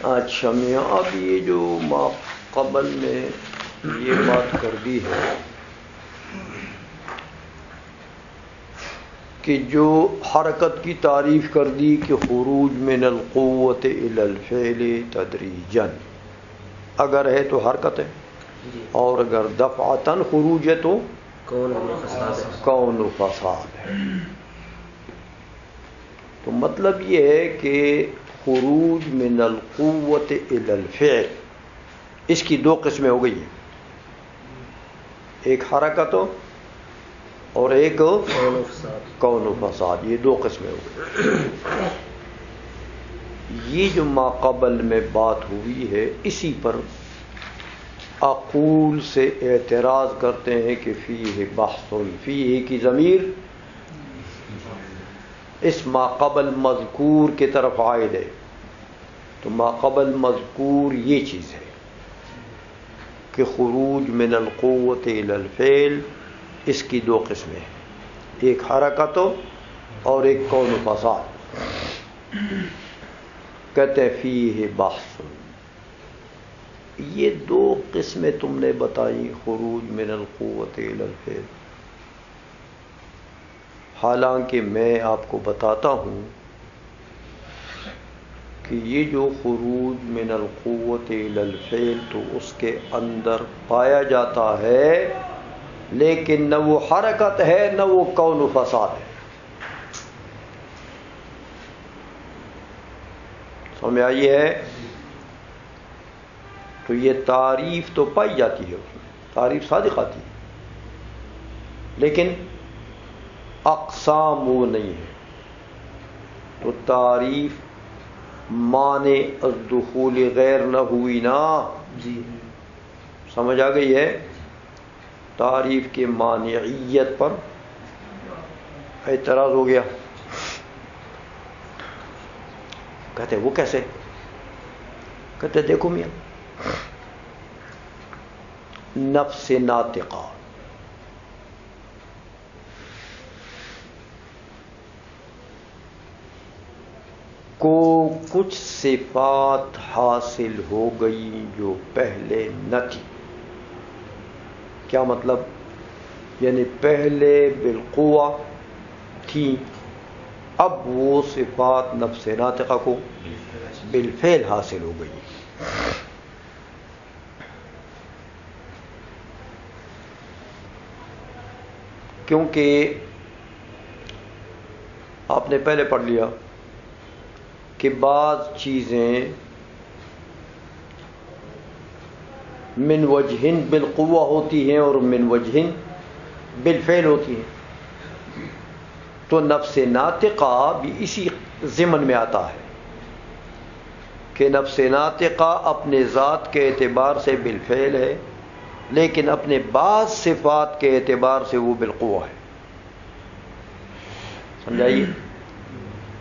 اچھا میاں، اب یہ جو ما قبل میں یہ بات کر دی ہے کہ جو حرکت کی تعریف کر دی کہ خروج من القوت الی الفعل تدریجا، اگر ہے تو حرکت ہے، اور اگر دفعتاً خروج ہے تو کون و فساد ہے۔ تو مطلب یہ ہے کہ خروج من القوت الی الفعل، اس کی دو قسمیں ہو گئی ہیں، ایک حرکت اور ایک کون و فساد، یہ دو قسمیں ہو گئی۔ یہ جو ما قبل میں بات ہوئی ہے اسی پر اقول سے اعتراض کرتے ہیں کہ فیہ بحث، فیہ کی ضمیر اس ما قبل مذکور کی طرف عائد ہے، تو ما قبل مذکور یہ چیز ہے کہ خروج من القوت الی الفعل، اس کی دو قسمیں ہیں، ایک حرکت اور ایک کون و فساد۔ کہتے ہیں فیہ بحث، یہ دو قسمیں تم نے بتائی خروج من القوت الی الفعل، حالانکہ میں آپ کو بتاتا ہوں کہ یہ جو خروج من القوت الی الفعل تو اس کے اندر پایا جاتا ہے، لیکن نہ وہ حرکت ہے نہ وہ کون و فساد ہے۔ سمجھ آئی ہے؟ تو یہ تعریف تو پائی جاتی ہے، اس میں تعریف صادق آتی ہے، لیکن اقسام وہ نہیں ہے۔ تو تعریف معنی الدخول غیر نہ ہوئی نا، جی سمجھ آ گئی ہے؟ تعریف کے مانعیت پر اعتراض ہو گیا۔ کہتے وہ کیسے؟ کہتے دیکھو میاں، نفس ناطقہ کو کچھ صفات حاصل ہو گئی جو پہلے نہ تھی۔ کیا مطلب؟ یعنی پہلے بالقوہ تھی، اب وہ صفات نفس ناطقہ کو بالفعل حاصل ہو گئی۔ کیونکہ آپ نے پہلے پڑھ لیا کہ بعض چیزیں من وجہن بالقوہ ہوتی ہیں اور من وجہن بالفعل ہوتی ہیں، تو نفس ناطقہ بھی اسی ضمن میں آتا ہے کہ نفس ناطقہ اپنے ذات کے اعتبار سے بالفعل ہے، لیکن اپنے بعض صفات کے اعتبار سے وہ بالقوہ ہے۔ سمجھائیے؟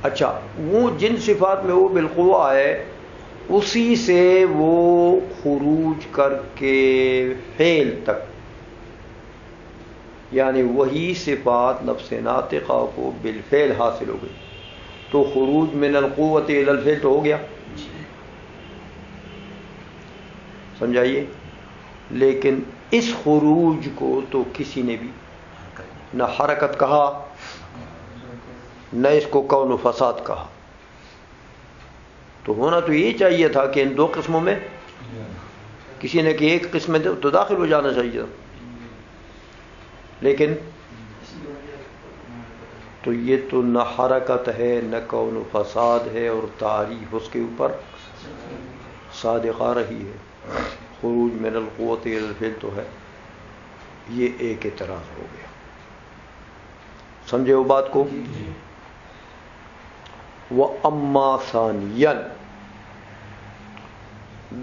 اچھا، وہ جن صفات میں وہ بالقوہ ہے اسی سے وہ خروج کر کے فعل تک، یعنی وہی صفات نفس ناطقہ کو بالفعل حاصل ہو گئی، تو خروج من القوت الی الفعل تو ہو گیا۔ سمجھائیے؟ لیکن اس خروج کو تو کسی نے بھی نہ حرکت کہا نہ اس کو کون و فساد کہا۔ تو ہونا تو یہ چاہیے تھا کہ ان دو قسموں میں کسی نے کہ ایک قسم میں تو داخل ہو جانا چاہیے تھا، لیکن تو یہ تو نہ حرکت ہے نہ کون و فساد ہے، اور تعریف اس کے اوپر صادق آ رہی ہے۔ خروج من القوت الی الفعل تو ہے، یہ ایک اعتراض ہو گیا۔ سمجھے وہ بات کو؟ وَأَمَّا ثَانِيًا،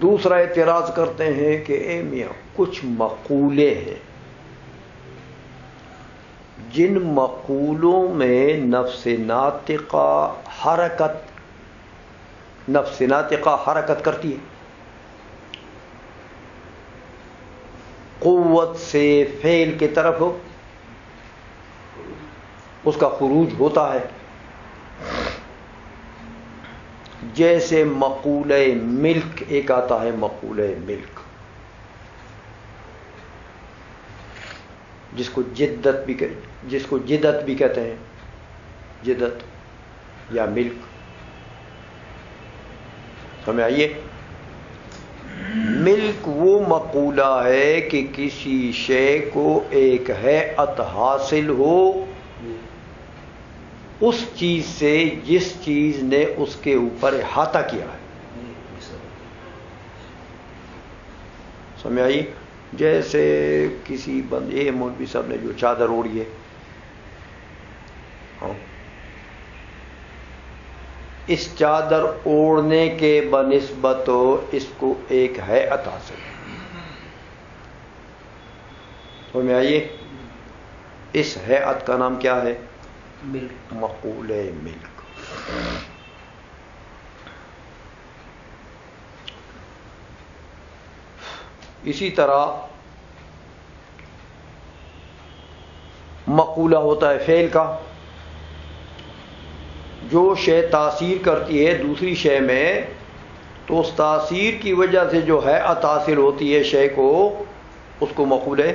دوسرا اعتراض کرتے ہیں کہ اے میاں کچھ مقولے ہیں جن مقولوں میں نفس ناطقہ حرکت کرتی ہے، قوت سے فعل کی طرف اس کا خروج ہوتا ہے، جیسے مقولہ ملک ایک آتا ہے، مقولہ ملک جس کو جدت بھی کہتے ہیں، جدت یا ملک، سمجھ آئیے؟ ملک وہ مقولہ ہے کہ کسی شے کو ایک ہیئت حاصل ہو اس چیز سے جس چیز نے اس کے اوپر احاطہ کیا ہے، سمجھ آئی؟ جیسے کسی بندے مولوی صاحب نے جو چادر اوڑھی ہے، اس چادر اوڑھنے کے بنسبت اس کو ایک ہیئت حاصل ہے، سمجھ آئیے؟ اس ہیئت کا نام کیا ہے؟ ملک، مقولہ ملک۔ اسی طرح مقولہ ہوتا ہے فعل کا، جو شے تاثیر کرتی ہے دوسری شے میں تو اس تاثیر کی وجہ سے جو ہیئت حاصل ہوتی ہے شے کو، اس کو مقولہ،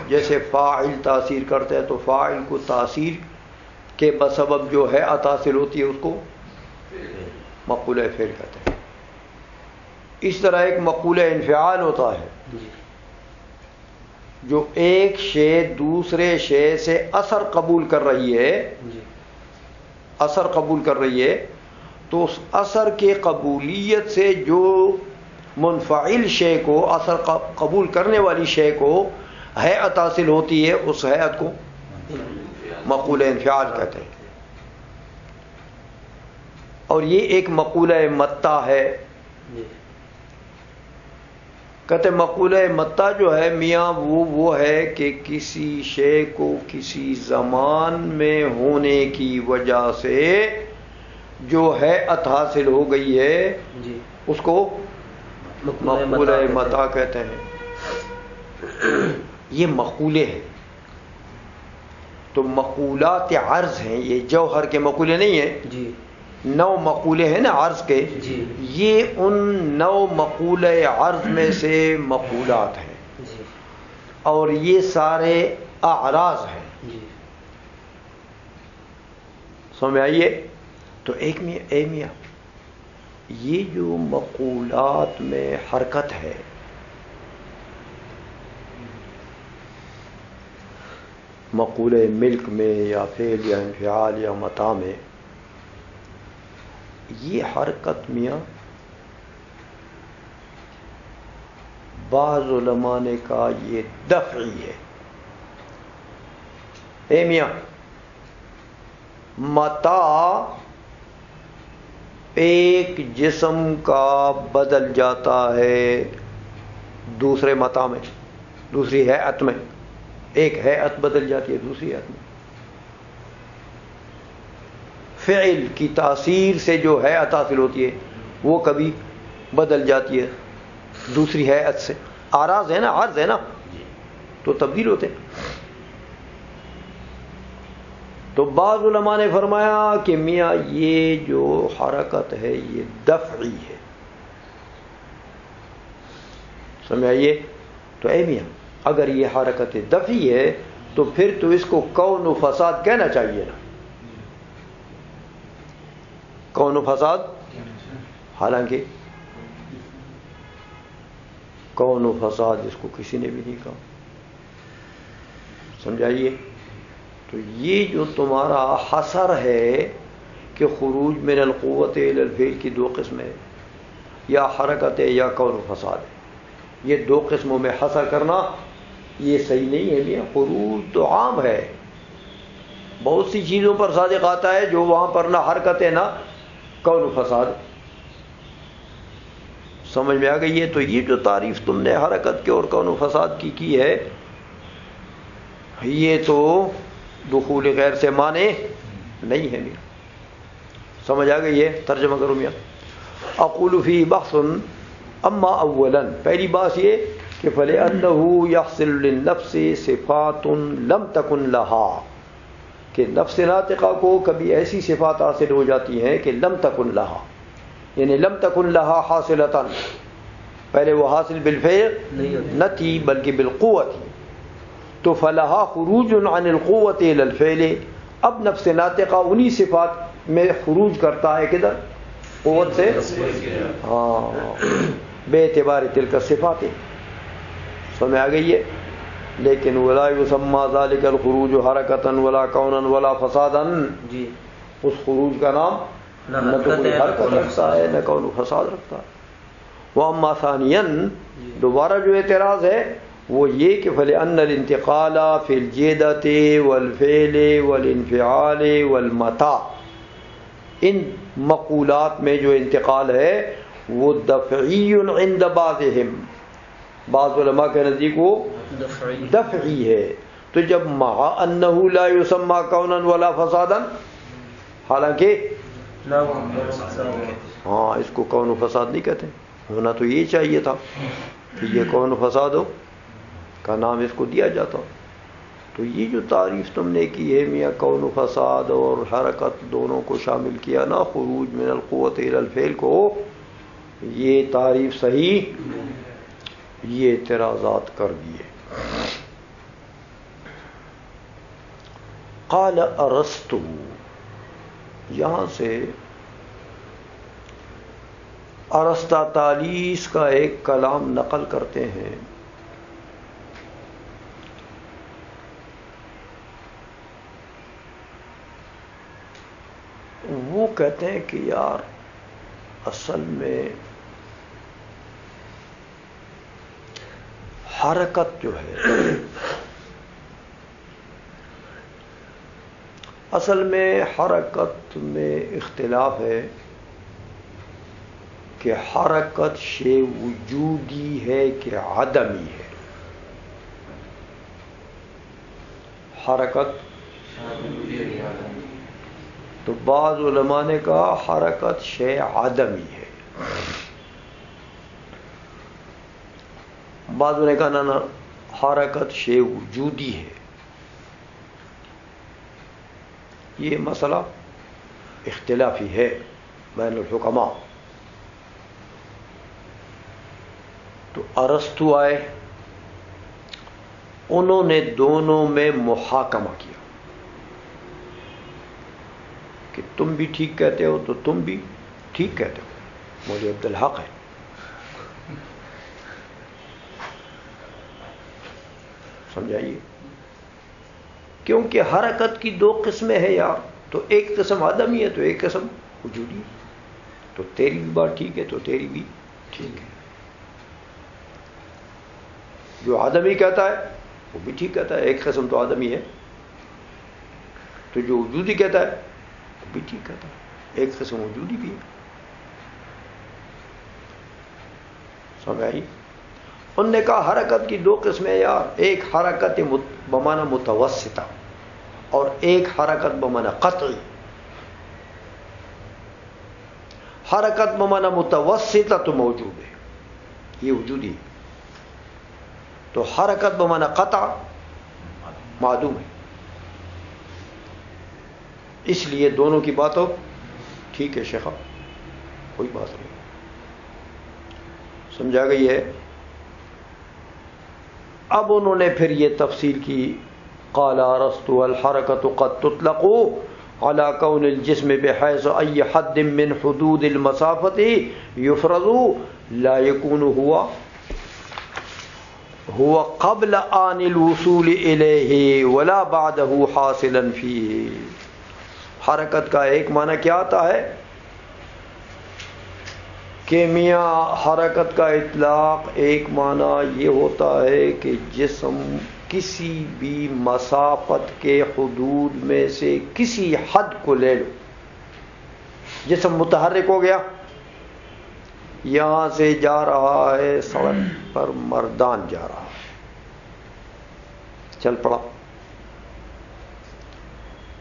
جیسے فاعل تاثیر کرتا ہے تو فاعل کو تاثیر کے بسبب جو ہیئت حاصل ہوتی ہے اس کو مقولہ فعل کہتے ہیں۔ اس طرح ایک مقولہ انفعال ہوتا ہے جو ایک شے دوسرے شے سے اثر قبول کر رہی ہے، اثر قبول کر رہی ہے، تو اس اثر کے قبولیت سے جو منفعل شے کو، اثر قبول کرنے والی شے کو ہیئت حاصل ہوتی ہے، اس ہیئت کو مقولہ انفعال کہتے ہیں۔ اور یہ ایک مقولہ متہ ہے، کہتے مقولہ متہ جو ہے میاں وہ ہے کہ کسی شے کو کسی زمان میں ہونے کی وجہ سے جو ہیئت حاصل ہو گئی ہے اس کو مقولہ متہ کہتے ہیں۔ یہ مقولے ہیں، تو مقولات عرض ہیں، یہ جوہر کے مقولے نہیں ہیں، 9 مقولے ہیں نا عرض کے، یہ ان 9 مقولہ عرض میں سے مقولات ہیں، اور یہ سارے اعراض ہیں، سمجھ آئیے؟ تو ایک میاں یہ جو مقولات میں حرکت ہے، مقولہ ملک میں یا فعل یا انفعال یا متاع میں، یہ حرکت میاں بعض علماء نے کہا یہ دفعی ہے۔ اے میاں متاع ایک جسم کا بدل جاتا ہے دوسرے متاع میں، دوسری ہیئت میں، ایک ہیئت بدل جاتی ہے دوسری ہیئت میں۔ فعل کی تاثیر سے جو ہیئت حاصل ہوتی ہے وہ کبھی بدل جاتی ہے دوسری ہیئت سے، اعراض ہے نا، عرض ہے نا، تو تبدیل ہوتے ہیں۔ تو بعض علماء نے فرمایا کہ میاں یہ جو حرکت ہے یہ دفعی ہے، سمجھ آئیے؟ تو اے میاں اگر یہ حرکت دفعی ہے تو پھر تو اس کو کون و فساد کہنا چاہیے نا، کون و فساد، حالانکہ کون و فساد اس کو کسی نے بھی نہیں کہا، سمجھائیے؟ تو یہ جو تمہارا حصر ہے کہ خروج من القوت الی الفعل کی 2 قسمیں، یا حرکت ہے یا کون و فساد ہے، یہ 2 قسموں میں حصر کرنا یہ صحیح نہیں ہے میاں۔ خروج تو عام ہے، بہت سی چیزوں پر صادق آتا ہے جو وہاں پر نہ حرکت ہے نہ کون و فساد، سمجھ میں آ گئی ہے؟ تو یہ جو تعریف تم نے حرکت کے اور کون و فساد کی ہے، یہ تو دخول غیر سے مانے نہیں ہے میاں، سمجھ آ گئی ہے؟ ترجمہ کرو میاں۔ اقول فی بحث، اما اولا، پہلی بات یہ کہ فلأنه يحصل للنفس صفات لم تكن لها، کہ نفس ناطقہ کو کبھی ایسی صفات حاصل ہو جاتی ہیں کہ لم تکن لہا، یعنی لم تکن لہا حاصلتاً، پہلے وہ حاصل بالفعل نہ تھی بلکہ بالقوت تھی، تو فلہا خروج عن القوت الی الفعل، اب نفس ناطقہ انہی صفات میں خروج کرتا ہے کدھر؟ قوت سے، ہاں، بے اعتبار تلک الصفات، سمجھ آ گئی ہے؟ لیکن ولا یسمى ذلك الخروج حرکتا ولا کونا ولا فسادا، جی اس خروج کا نام نہ تو کوئی حرکت رکھتا ہے نہ کون فساد رکھتا ہے۔ واما ثانیا، دوبارہ جو اعتراض ہے وہ یہ کہ فلأن الانتقال فی الجیدۃ والفعل والانفعال والمتاع، ان مقولات میں جو انتقال ہے وہ دفعی عند بعضهم، بعض علماء کے نزدیک وہ دفعی ہے، تو جب مع انہ لا یسمى کونا ولا فسادا، حالانکہ ہاں اس کو کون و فساد نہیں کہتے، ہونا تو یہ چاہیے تھا کہ یہ کون و فساد ہو کا نام اس کو دیا جاتا، تو یہ جو تعریف تم نے کی ہے میاں کون و فساد اور حرکت دونوں کو شامل کیا نا، خروج من القوت الى الفعل کو، یہ تعریف صحیح، یہ اعتراضات کر دیے۔ قال ارسطو، یہاں سے ارسطاطالیس کا ایک کلام نقل کرتے ہیں، وہ کہتے ہیں کہ یار اصل میں حرکت جو ہے، اصل میں حرکت میں اختلاف ہے کہ حرکت شے وجودی ہے کہ عدمی ہے۔ حرکت تو بعض علماء نے کہا حرکت شے عدمی ہے، بعضوں نے کہا نہ حرکت شے وجودی ہے۔ یہ مسئلہ اختلافی ہے بین الحکماء۔ تو ارسطو آئے، انہوں نے دونوں میں محاکمہ کیا کہ تم بھی ٹھیک کہتے ہو تو تم بھی ٹھیک کہتے ہو، مولوی عبدالحق ہے، سمجھائیے، کیونکہ حرکت کی دو قسمیں ہیں یار، تو ایک قسم آدمی ہے تو ایک قسم وجودی، تو تیری بھی بات ٹھیک ہے تو تیری بھی ٹھیک ہے، جو آدمی کہتا ہے وہ بھی ٹھیک کہتا ہے، ایک قسم تو آدمی ہے، تو جو وجودی کہتا ہے وہ بھی ٹھیک کہتا ہے، ایک قسم وجودی بھی ہے، سمجھ آئی؟ انہوں نے کہا حرکت کی دو قسمیں یار، ایک حرکت بمعنی متوسطہ اور ایک حرکت بمعنی قطعی۔ حرکت بمعنی متوسطہ تو موجود ہے، یہ وجودی ہے، تو حرکت بمعنی قطع معدوم ہے، اس لیے دونوں کی بات ہو ٹھیک ہے شیخہ، کوئی بات نہیں، سمجھا گئی ہے؟ اب انہوں نے پھر یہ تفصیل کی، قال ارسطو الحرکت قد تطلق على كون الجسم بحيث اي حد من حدود المسافة يفرض لا يكون هو قبل آن الوصول إليه ولا بعده حاصلا فيه۔ حرکت کا ایک معنی کیا آتا ہے کہ میاں حرکت کا اطلاق ایک معنی یہ ہوتا ہے کہ جسم کسی بھی مسافت کے حدود میں سے کسی حد کو لے لو، جسم متحرک ہو گیا، یہاں سے جا رہا ہے سڑک پر مردان جا رہا ہے، چل پڑا،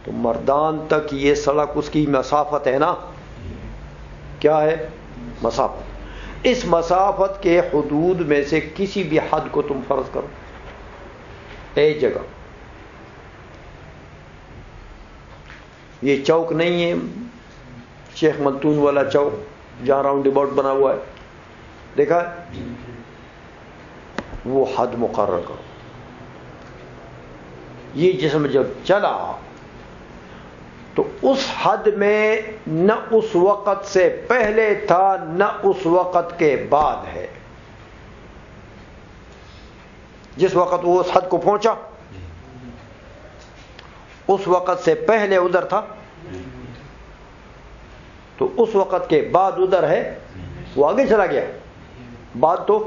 تو مردان تک یہ سڑک اس کی مسافت ہے نا، کیا ہے؟ مسافت۔ اس مسافت کے حدود میں سے کسی بھی حد کو تم فرض کرو، ایک جگہ یہ چوک نہیں ہے شیخ ملتون والا چوک جہاں راؤنڈ اباؤٹ بنا ہوا ہے، دیکھا وہ حد مقرر کرو. یہ جسم جب چلا تو اس حد میں نہ اس وقت سے پہلے تھا نہ اس وقت کے بعد ہے. جس وقت وہ اس حد کو پہنچا اس وقت سے پہلے ادھر تھا، تو اس وقت کے بعد ادھر ہے. وہ آگے چلا گیا، بعد تو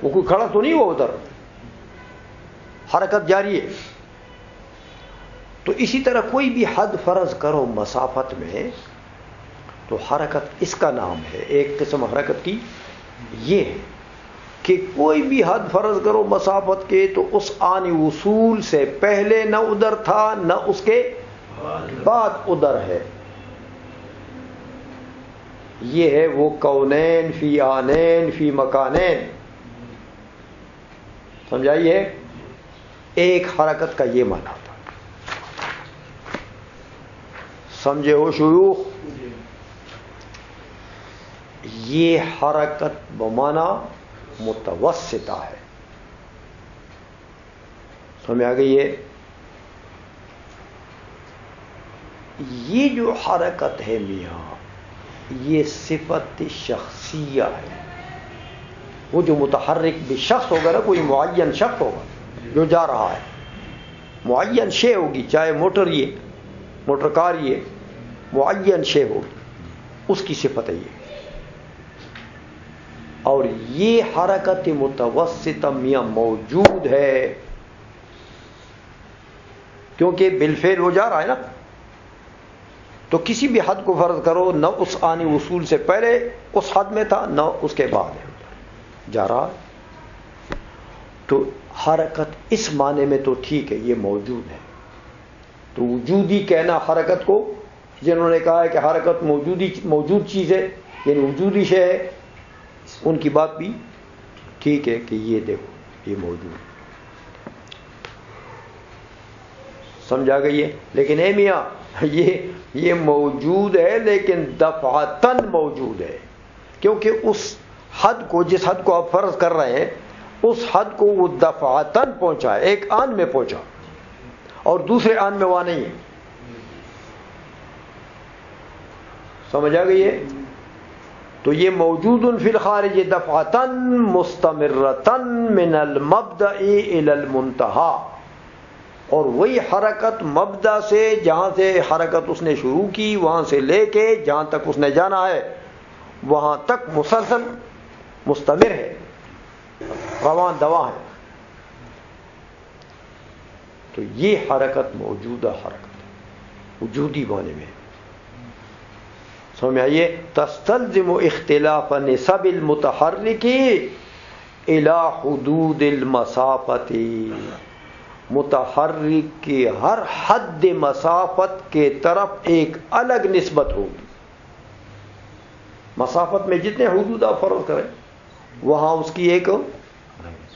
وہ کوئی کھڑا تو نہیں ہوا ادھر، حرکت جاری ہے. تو اسی طرح کوئی بھی حد فرض کرو مسافت میں تو حرکت اس کا نام ہے. ایک قسم حرکت کی یہ ہے کہ کوئی بھی حد فرض کرو مسافت کے تو اس آنی وصول سے پہلے نہ ادھر تھا نہ اس کے بعد ادھر ہے. یہ ہے وہ کونین فی آنین فی مکانین. سمجھائیے ایک حرکت کا یہ معنی تھا. سمجھے ہو شیوخ؟ یہ حرکت بمانا متوسطہ ہے. سمجھ آ گئی ہے؟ یہ جو حرکت ہے میاں یہ صفت شخصیہ ہے. وہ جو متحرک بھی شخص ہوگا نا، کوئی معین شخص ہوگا جو جا رہا ہے، معین شے ہوگی، چاہے موٹر کار یہ معین شے ہوگی، اس کی صفت ہے یہ. اور یہ حرکت متوسطہ میاں موجود ہے کیونکہ بالفعل وہ جا رہا ہے نا. تو کسی بھی حد کو فرض کرو نہ اس آنی وصول سے پہلے اس حد میں تھا نہ اس کے بعد ہے، جا رہا ہے. تو حرکت اس معنی میں تو ٹھیک ہے یہ موجود ہے. تو وجودی کہنا حرکت کو، جنہوں نے کہا ہے کہ حرکت موجود چیز ہے یعنی وجودی شے ہے، ان کی بات بھی ٹھیک ہے کہ یہ دیکھو یہ موجود ہے. سمجھا گئی ہے؟ لیکن اے میاں یہ موجود ہے لیکن دفعتاً موجود ہے، کیونکہ اس حد کو، جس حد کو آپ فرض کر رہے ہیں اس حد کو وہ دفعتاً پہنچا ہے، ایک آن میں پہنچا اور دوسرے آن میں وہاں نہیں ہے. سمجھ آ گئی ہے؟ تو یہ موجود فی الخارج دفعتاً مستمرتاً من المبدأ الی المنتہا. اور وہی حرکت مبدا سے، جہاں سے حرکت اس نے شروع کی وہاں سے لے کے جہاں تک اس نے جانا ہے وہاں تک مسلسل مستمر ہے، رواں دواں ہے. تو یہ حرکت موجودہ حرکت ہے، وجودی معنی میں. سمجھ آئیے؟ تستلزم اختلاف نسب المتحرک الی حدود المسافت. متحرک کے ہر حد مسافت کے طرف ایک الگ نسبت ہوگی. مسافت میں جتنے حدود آپ فرض کریں وہاں اس کی ایک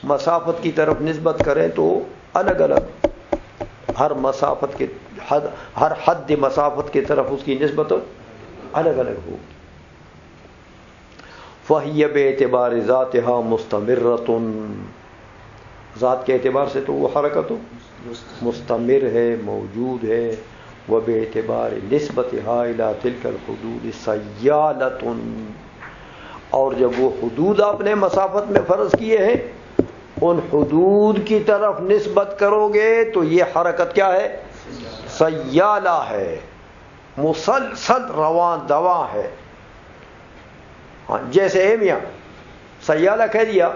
مسافت کی طرف نسبت کریں تو الگ الگ ہر مسافت کے ہر حد مسافت کی طرف اس کی نسبت الگ الگ ہوگی. فَهِيَ بِاعْتِبَارِ ذَاتِهَا مُسْتَمِرَّةٌ. ذات کے اعتبار سے تو وہ حرکت مستمر ہے، موجود ہے. وَبِاعْتِبَارِ نِسْبَتِهَا إِلَى تِلْكَ الْحُدُودِ سَيَّالَةٌ. اور جب وہ حدود آپ نے مسافت میں فرض کیے ہیں ان حدود کی طرف نسبت کرو گے تو یہ حرکت کیا ہے؟ سیالہ ہے، مسلسل رواں دواں ہے. ہاں جیسے اے میاں سیالہ کہہ دیا،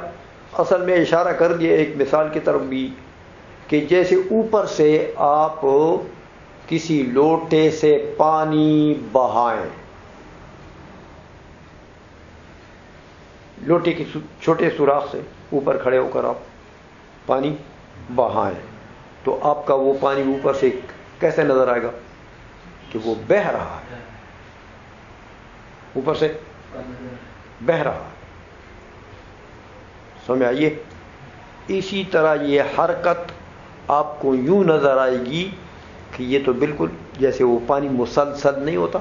اصل میں اشارہ کر دیا ایک مثال کی طرف بھی کہ جیسے اوپر سے آپ کسی لوٹے سے پانی بہائیں، لوٹے کی چھوٹے سوراخ سے اوپر کھڑے ہو کر آپ پانی بہائیں تو آپ کا وہ پانی اوپر سے کیسے نظر آئے گا کہ وہ بہہ رہا ہے، اوپر سے بہہ رہا ہے. سمجھ آئیے؟ اسی طرح یہ حرکت آپ کو یوں نظر آئے گی کہ یہ تو بالکل جیسے وہ پانی مسلسل نہیں ہوتا،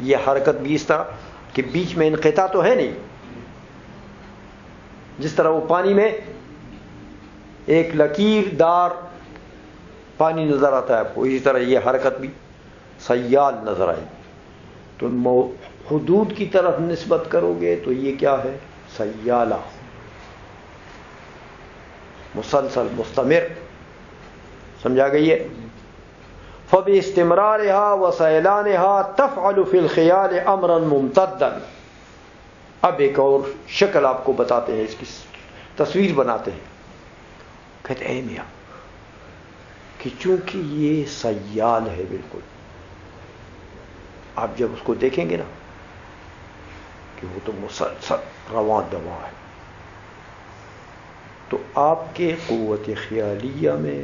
یہ حرکت بھی اس طرح کہ بیچ میں انقطاع تو ہے نہیں، جس طرح وہ پانی میں ایک لکیر دار پانی نظر آتا ہے آپ کو، اسی طرح یہ حرکت بھی سیال نظر آئے گی۔ تو حدود کی طرف نسبت کرو گے تو یہ کیا ہے؟ سیالہ، مسلسل مستمر، سمجھا گئی ہے؟ فَبِاسْتِمْرَارِهَا وَسَيْلَانِهَا تَفْعَلُ فِي الْخِيَالِ أَمْرًا مُمْتَدًّا۔ اب ایک اور شکل آپ کو بتاتے ہیں، اس کی تصویر بناتے ہیں۔ کہتے ہیں اے میاں کہ چونکہ یہ سیال ہے بالکل، آپ جب اس کو دیکھیں گے نا کہ وہ تو مسلسل رواں دواں ہے، تو آپ کے قوت خیالیہ میں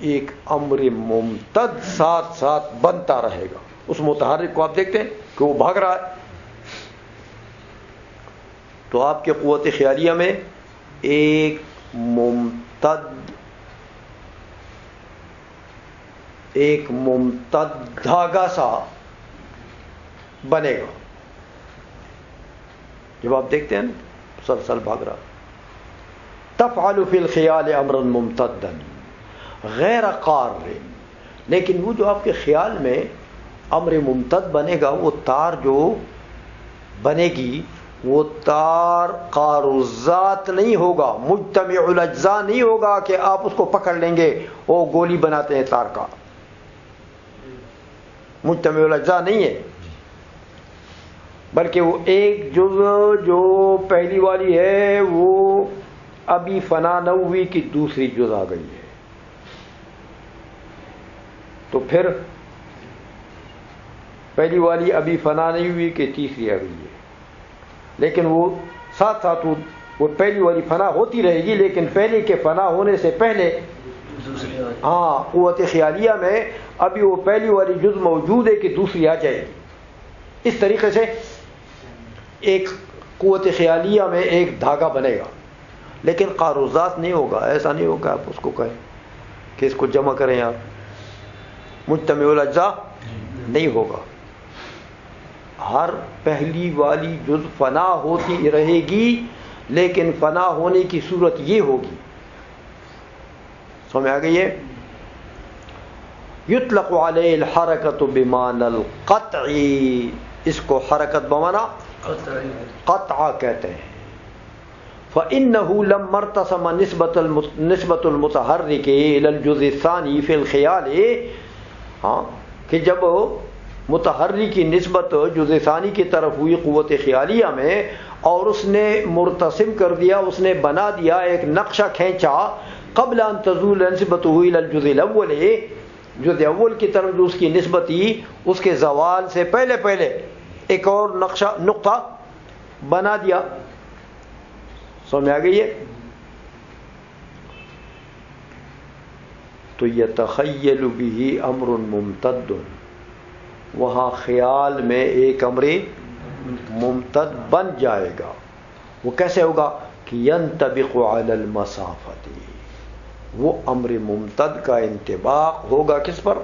ایک امر ممتد ساتھ ساتھ بنتا رہے گا۔ اس متحرک کو آپ دیکھتے ہیں کہ وہ بھاگ رہا ہے، تو آپ کے قوت خیالیہ میں ایک ممتد دھاگا سا بنے گا۔ جب آپ دیکھتے ہیں نا مسلسل بھاگ رہا، تفعل فی الخیال امرا ممتدا غیر قار، لیکن وہ جو آپ کے خیال میں امر ممتد بنے گا، وہ تار جو بنے گی وہ تار قارزات نہیں ہوگا، مجتمع الاجزاء نہیں ہوگا کہ آپ اس کو پکڑ لیں گے، وہ گولی بناتے ہیں تار کا، مجتمع الاجزاء نہیں ہے، بلکہ وہ ایک جزء جو پہلی والی ہے وہ ابھی فنا نہ ہوئی کہ دوسری جزء آ گئی ہے، تو پھر پہلی والی ابھی فنا نہیں ہوئی کہ تیسری آ گئی ہے، لیکن وہ ساتھ ساتھ وہ پہلی والی فنا ہوتی رہے گی، لیکن پہلے کے فنا ہونے سے پہلے قوت خیالیہ میں ابھی وہ پہلی والی جز موجود ہے کہ دوسری آ جائے گی۔ اس طریقے سے ایک قوت خیالیہ میں ایک دھاگا بنے گا، لیکن قاروزات نہیں ہوگا، ایسا نہیں ہوگا آپ اس کو کہیں کہ اس کو جمع کریں آپ، مجتمع الاجزاء نہیں ہوگا، ہر پہلی والی جز فنا ہوتی رہے گی، لیکن فنا ہونے کی صورت یہ ہوگی، سمجھ آ گئی ہے؟ یطلق علیہ الحرکت بمعنی القطع، اس کو حرکت بمعنی قطع کہتے ہیں۔ فإنه لما ارتسم نسبت المتحرک الى الجزء الثانی فی الخیال، کہ جب متحرک کی نسبت جزء ثانی کی طرف ہوئی قوت خیالیہ میں، اور اس نے مرتسم کر دیا، اس نے بنا دیا، ایک نقشہ کھینچا، قبل ان تزول نسبته الى الجزء الاول، جزء اول کی طرف جو اس کی نسبت تھی اس کے زوال سے پہلے پہلے ایک اور نقطہ بنا دیا، سمجھ آ گئی ہے؟ تو یتخیل به امر ممتد، وہاں خیال میں ایک امر ممتد بن جائے گا۔ وہ کیسے ہوگا؟ کہ ینطبق علی المسافت، وہ امر ممتد کا انطباق ہوگا کس پر؟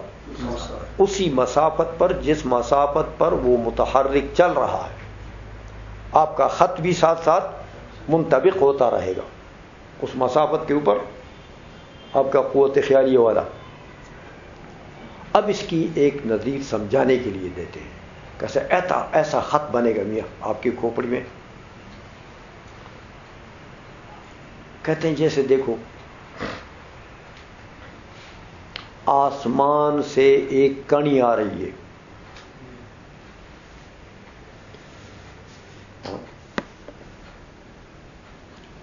اسی مسافت پر جس مسافت پر وہ متحرک چل رہا ہے، آپ کا خط بھی ساتھ ساتھ منطبق ہوتا رہے گا اس مسافت کے اوپر، آپ کا قوت خیالیہ والا۔ اب اس کی ایک نظیر سمجھانے کے لیے دیتے ہیں، کیسے ایسا خط بنے گا میاں آپ کی کھوپڑی میں، کہتے ہیں جیسے دیکھو آسمان سے ایک کڑی آ رہی ہے،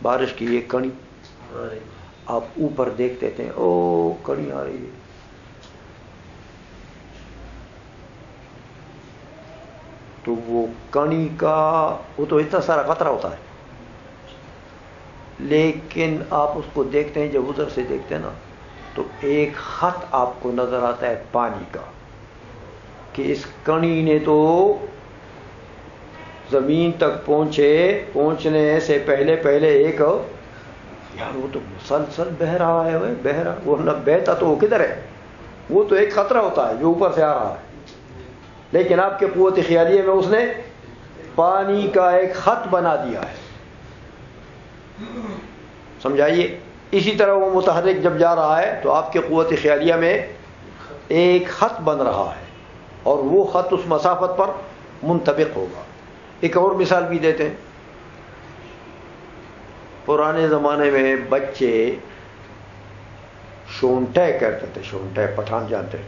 بارش کی ایک کڑی، آپ اوپر دیکھتے تھے او کڑی آ رہی ہے، تو وہ کڑی کا وہ تو اتنا سارا قطرہ ہوتا ہے، لیکن آپ اس کو دیکھتے ہیں جب ادھر سے دیکھتے ہیں نا تو ایک خط آپ کو نظر آتا ہے پانی کا، کہ اس کڑی نے تو زمین تک پہنچنے سے پہلے ایک یار وہ تو مسلسل بہ رہا ہے، بہ رہا، وہ نہ بہتا تو وہ کدھر ہے، وہ تو ایک خطرہ ہوتا ہے جو اوپر سے آ رہا ہے، لیکن آپ کے قوت خیالیہ میں اس نے پانی کا ایک خط بنا دیا ہے. سمجھائیے. اسی طرح وہ متحرک جب جا رہا ہے تو آپ کے قوت خیالیہ میں ایک خط بن رہا ہے اور وہ خط اس مسافت پر منطبق ہوگا. ایک اور مثال بھی دیتے ہیں. پرانے زمانے میں بچے شونٹے کرتے تھے، شونٹے پٹھان جانتے ہیں،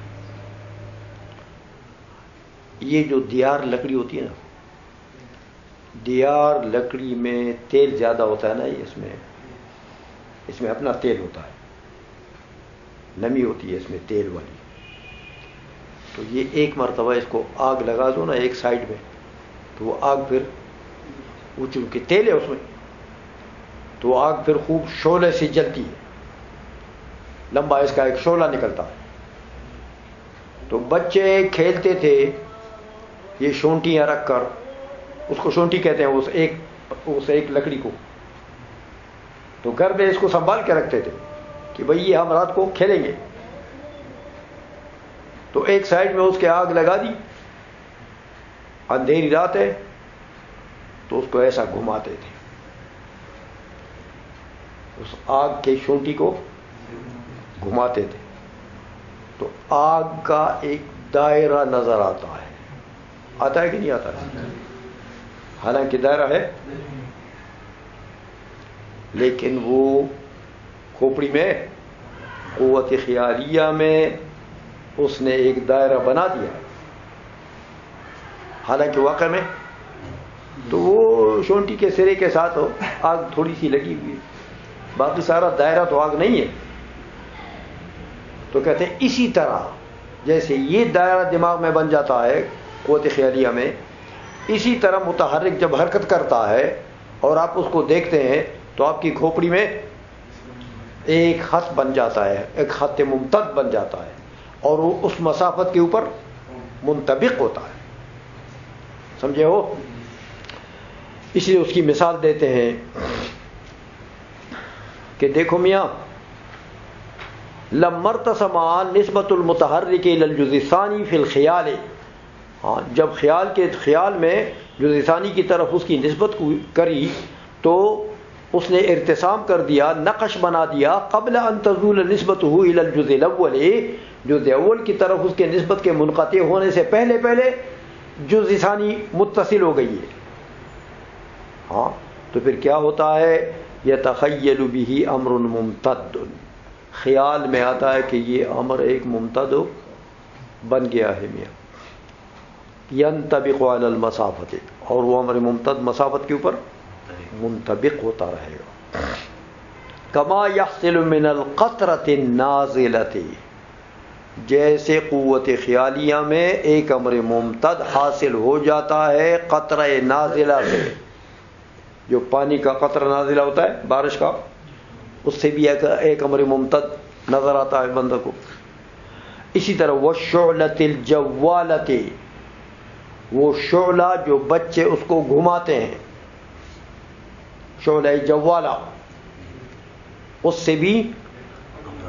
یہ جو دیار لکڑی ہوتی ہے نا، دیار لکڑی میں تیل زیادہ ہوتا ہے نا، اس میں اپنا تیل ہوتا ہے، نمی ہوتی ہے اس میں تیل والی. تو یہ ایک مرتبہ اس کو آگ لگا دو نا ایک سائڈ میں، تو وہ آگ پھر وہ چونکہ تیل ہے اس میں، تو آگ پھر خوب شعلے سے جلتی ہے، لمبا اس کا ایک شعلہ نکلتا ہے. تو بچے کھیلتے تھے یہ شونٹیاں رکھ کر، اس کو شونٹی کہتے ہیں اس ایک لکڑی کو، تو گھر میں اس کو سنبھال کے رکھتے تھے کہ بھئی یہ ہم رات کو کھیلیں گے. تو ایک سائڈ میں اس کے آگ لگا دی، اندھیری رات ہے تو اس کو ایسا گھماتے تھے، اس آگ کے شونٹی کو گھماتے تھے، تو آگ کا ایک دائرہ نظر آتا ہے کہ نہیں آتا ہے؟ حالانکہ دائرہ ہے، لیکن وہ کھوپڑی میں قوت خیالیہ میں اس نے ایک دائرہ بنا دیا، حالانکہ واقع میں تو وہ شونٹی کے سرے کے ساتھ آگ تھوڑی سی لگی ہوئی، باقی سارا دائرہ تو آگ نہیں ہے. تو کہتے ہیں اسی طرح جیسے یہ دائرہ دماغ میں بن جاتا ہے قوت خیالیہ میں، اسی طرح متحرک جب حرکت کرتا ہے اور آپ اس کو دیکھتے ہیں تو آپ کی کھوپڑی میں ایک خط بن جاتا ہے، ایک خط ممتد بن جاتا ہے اور وہ اس مسافت کے اوپر منطبق ہوتا ہے. سمجھے ہو؟ اس لیے اس کی مثال دیتے ہیں کہ دیکھو میاں، لما ارتسم نسبت المتحرک الى الجزء الثانی فی الخیال، ہاں جب خیال میں جزء ثانی کی طرف اس کی نسبت کری تو اس نے ارتسام کر دیا، نقش بنا دیا، قبل ان تزول نسبته الى الجزء الاول، جزء اول کی طرف اس کے نسبت کے منقطع ہونے سے پہلے جزء ثانی متصل ہو گئی ہے. ہاں تو پھر کیا ہوتا ہے؟ یتخیل به امر ممتد، خیال میں آتا ہے کہ یہ امر ایک ممتد بن گیا ہے میاں. ینطبق علی المسافت، اور وہ امر ممتد مسافت کے اوپر منطبق ہوتا رہے گا. کما یحصل من القطرۃ النازلۃ، جیسے قوت خیالیہ میں ایک امر ممتد حاصل ہو جاتا ہے قطرہ نازلہ سے، جو پانی کا قطرہ نازلہ ہوتا ہے بارش کا، اس سے بھی ایک امر ممتد نظر آتا ہے بندہ کو. اسی طرح والشعلۃ الجوالۃ، وہ شعلہ جو بچے اس کو گھماتے ہیں، شعلہ جوالہ، اس سے بھی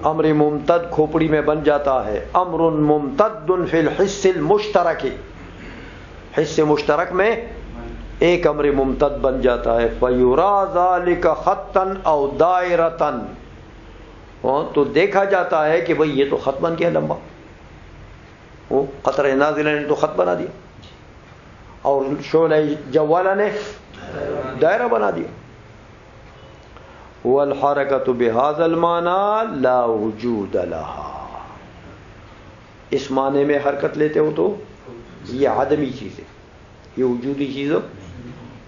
امر ممتد کھوپڑی میں بن جاتا ہے. امر ممتد فی الحس المشترک، حس مشترک میں ایک امر ممتد بن جاتا ہے. فَيُرَى ذَلِكَ خَطًّا أَوْ دَائِرَةً، تو دیکھا جاتا ہے کہ بھئی یہ تو خط بن گیا لمبا، وہ قطرہ نازلہ نے تو خط بنا دیا اور شعلہ جوالہ نے دائرہ بنا دیا. وَالْحَرَكَةُ بِهَذَا الْمَعْنَى لَا وُجُودَ لَهَا، اس معنی میں حرکت لیتے ہو تو یہ عدمی چیز ہے، یہ وجودی چیز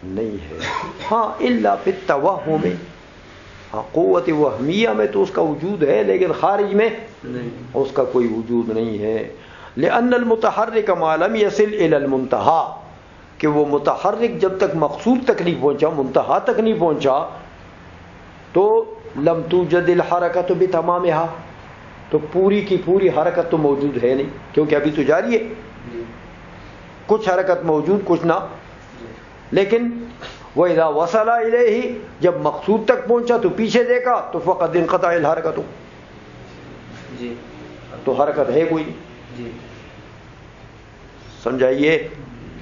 نہیں ہے. ہاں الا فی التوہم، ہاں قوت وہمیہ میں تو اس کا وجود ہے، لیکن خارج میں اس کا کوئی وجود نہیں ہے. لأن المتحرک ما لم يصل الى المنتہى، کہ وہ متحرک جب تک مقصود تک نہیں پہنچا، منتہا تک نہیں پہنچا، تو لم توجد الحرکت بتمامها، تو پوری کی پوری حرکت تو موجود ہے نہیں، کیونکہ ابھی تو جاری ہے، کچھ حرکت موجود کچھ نہ. لیکن وَإِذَا وَصَلَ إِلَيْهِ جب مقصود تک پہنچا تو پیچھے دیکھا تو فقط انقطع الحرکت جی تو حرکت ہے کوئی جی سمجھائیے.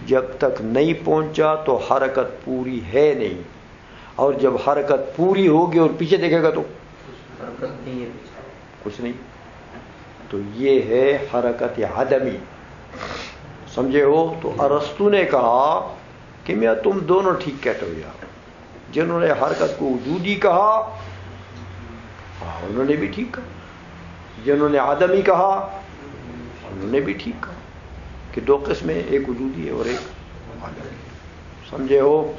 جب تک نہیں پہنچا تو حرکت پوری ہے نہیں، اور جب حرکت پوری ہوگی اور پیچھے دیکھے گا تو حرکت نہیں ہے کچھ نہیں. تو یہ ہے حرکت عدمی. سمجھے ہو؟ تو ارسطو نے کہا کہ میاں تم دونوں ٹھیک کہتے ہو یار. جنہوں نے حرکت کو وجودی کہا انہوں نے بھی ٹھیک کہا، جنہوں نے عدمی کہا انہوں نے بھی ٹھیک کہا کہ دو قسمیں، ایک وجودی ہے اور ایک عدمی. سمجھے ہو؟